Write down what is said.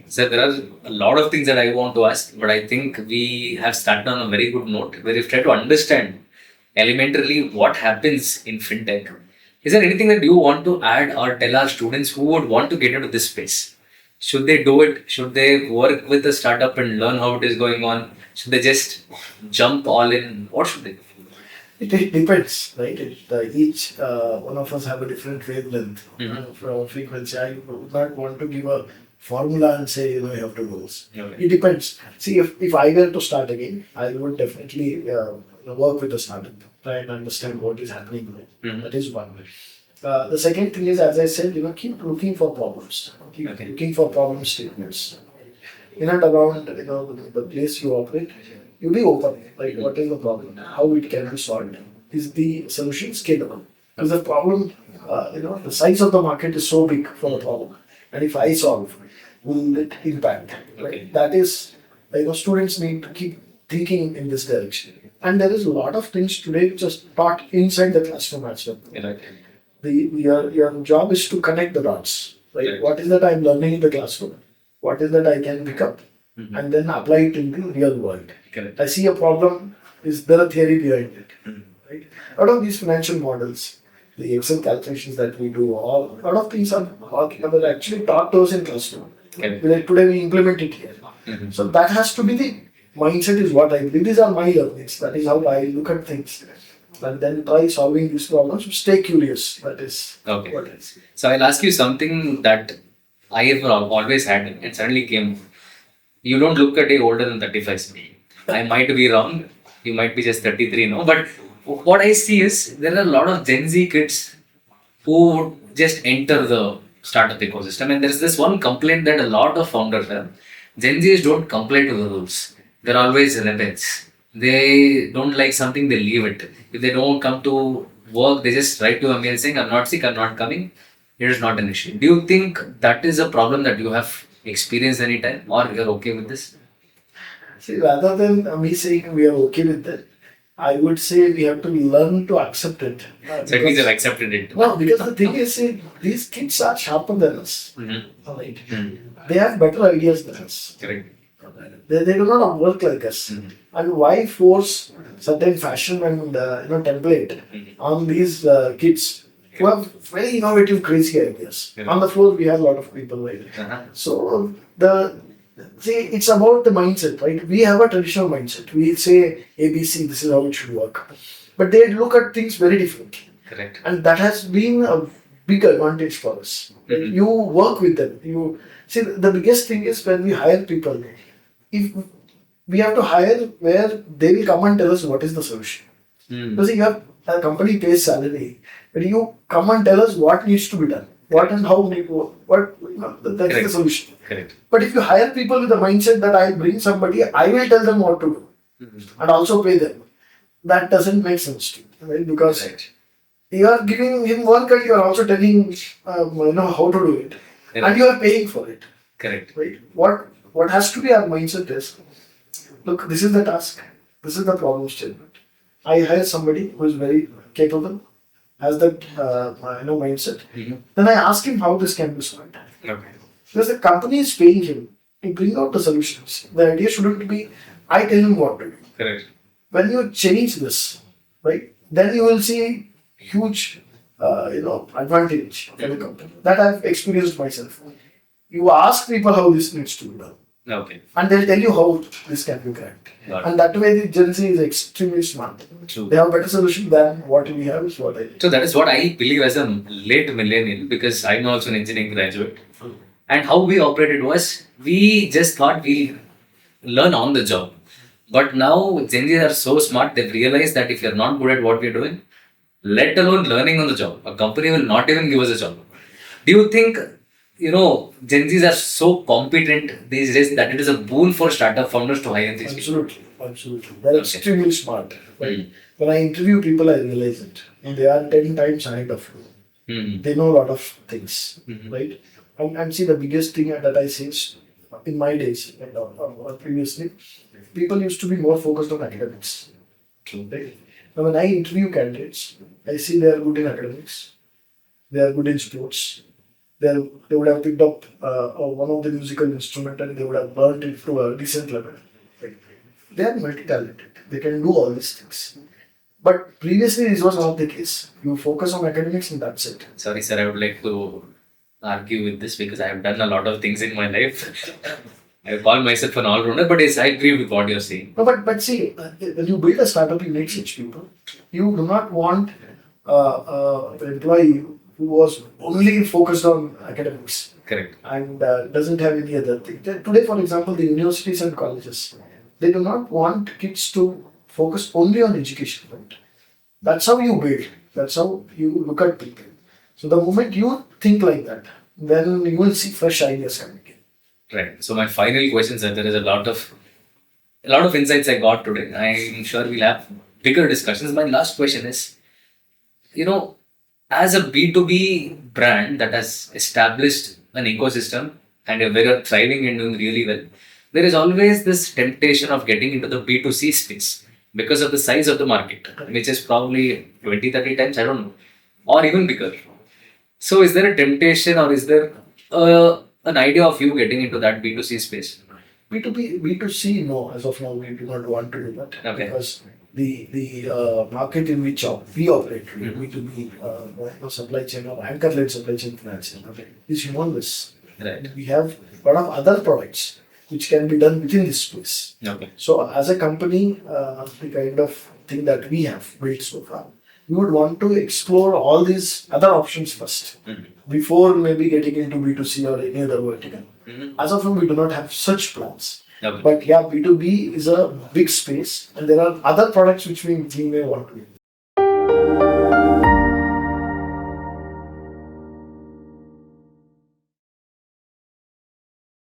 So there are a lot of things that I want to ask, but I think we have started on a very good note where we've tried to understand elementarily what happens in fintech. Is there anything that you want to add or tell our students who would want to get into this space? Should they do it? Should they work with a startup and learn how it is going on? Should they just jump all in? What should they do? It depends, right? Each one of us have a different wavelength from frequency. I would not want to give a formula and say, you have to do this. Okay. It depends. See, if I were to start again, I would definitely work with the startup, try and understand what is happening there. That is one way. The second thing is, as I said, keep looking for problems. Keep looking for problem statements. In and around, the place you operate, you be open. Like, what is the problem? How it can be solved? Is the solution scalable? Because the problem, the size of the market is so big for the problem. And if I solve, will it impact? Right? That is, students need to keep thinking in this direction. And there is a lot of things today just taught inside the classroom as well. Your job is to connect the dots. Right? What is that I'm learning in the classroom? What is that I can pick up and then apply it in the real world? Correct. I see a problem. Is there a theory behind it? Right? A lot of these financial models, the Excel calculations that we do, a lot of things are actually taught to us in classroom. Today we implement it here. So that has to be the mindset is what I believe. These are my learnings. That is how I look at things. And then try solving these problems. Stay curious. That is what it is. So I'll ask you something that I have always had and suddenly came. You don't look a day older than 35. I might be wrong. You might be just 33 now. But what I see is there are a lot of Gen Z kids who would just enter the startup ecosystem. And there's this one complaint that a lot of founders have. Gen Zs don't comply to the rules. They're always rebels. They don't like something, they leave it. If they don't come to work, they just write to a mail saying, I'm not sick, I'm not coming. It is not an issue. Do you think that is a problem that you have experienced any time or you're okay with this? See, rather than me saying we are okay with that, I would say we have to learn to accept it. So it means you've accepted it. No, because the thing is, see, these kids are sharper than us. Right? They have better ideas than us. Correct. They do not work like us. And why force certain fashion and template on these kids who have very innovative, crazy ideas? On the floor, we have a lot of people, right? So it's about the mindset, right? We have a traditional mindset. We say ABC, this is how it should work. But they look at things very differently. Correct. And that has been a big advantage for us. You work with them. You see, the biggest thing is when we hire people, if we have to hire where they will come and tell us what is the solution. Because you have a company pays salary, but you come and tell us what needs to be done, what and how, that's the solution. Correct. But if you hire people with the mindset that I'll bring somebody, I will tell them what to do and also pay them, that doesn't make sense to me, right? Because you are giving him work and you are also telling how to do it, and you are paying for it. Correct. Right? What has to be our mindset is, look, this is the task, this is the problem statement. I hire somebody who is very capable, has that mindset. Then I ask him how this can be solved. Because the company is paying him to bring out the solutions. The idea shouldn't be I tell him what to do. Correct. When you change this, right, then you will see huge advantage for the company. That I've experienced myself. You ask people how this needs to be done. And they'll tell you how this can be cracked. And that way the Gen Z is extremely smart. True. They have better solution than what we have is what I think. So that is what I believe as a late millennial, because I'm also an engineering graduate. And how we operated was, we just thought we'll learn on the job. But now Gen Z are so smart, they've realized that if you're not good at what we're doing, let alone learning on the job, a company will not even give us a job. Do you think Gen Zs are so competent these days that it is a boon for startup founders to hire these people? Absolutely. They're extremely smart. Right? When I interview people, I realize it. And they are 10 times ahead of me. They know a lot of things. Right? And see, the biggest thing that I see is, in my days or previously, people used to be more focused on academics. True. Right? Now, when I interview candidates, I see they are good in academics, they are good in sports, they would have picked up one of the musical instrument and they would have learned it to a decent level. Right? They are multi-talented. They can do all these things. But previously, this was not the case. You focus on academics and that's it. Sorry, sir, I would like to argue with this because I have done a lot of things in my life. I call myself an all-rounder, but yes, I agree with what you're saying. No, but see, when you build a startup, you need such people. You do not want an employee who was only focused on academics Correct. and doesn't have any other thing. Today, for example, the universities and colleges, they do not want kids to focus only on education. Right? That's how you build. That's how you look at people. So the moment you think like that, then you will see fresh ideas coming in. Right. So my final question, sir, there is a lot of insights I got today. I'm sure we'll have bigger discussions. My last question is, as a B2B brand that has established an ecosystem and we're thriving and doing really well, there is always this temptation of getting into the B2C space because of the size of the market, which is probably 20, 30 times, I don't know, or even bigger. So is there a temptation or is there an idea of you getting into that B2C space? B2B, B2C, no, as of now, we do not want to do that. Okay. Because the market in which we operate, B2B, supply chain or anchor-led supply chain financing, is humongous. Right. We have a lot of other products which can be done within this space. Okay. So, as a company, the kind of thing that we have built so far, we would want to explore all these other options first before maybe getting into B2C or any other vertical. As of now, we do not have such plans. Okay. But yeah, B2B is a big space and there are other products which we may want to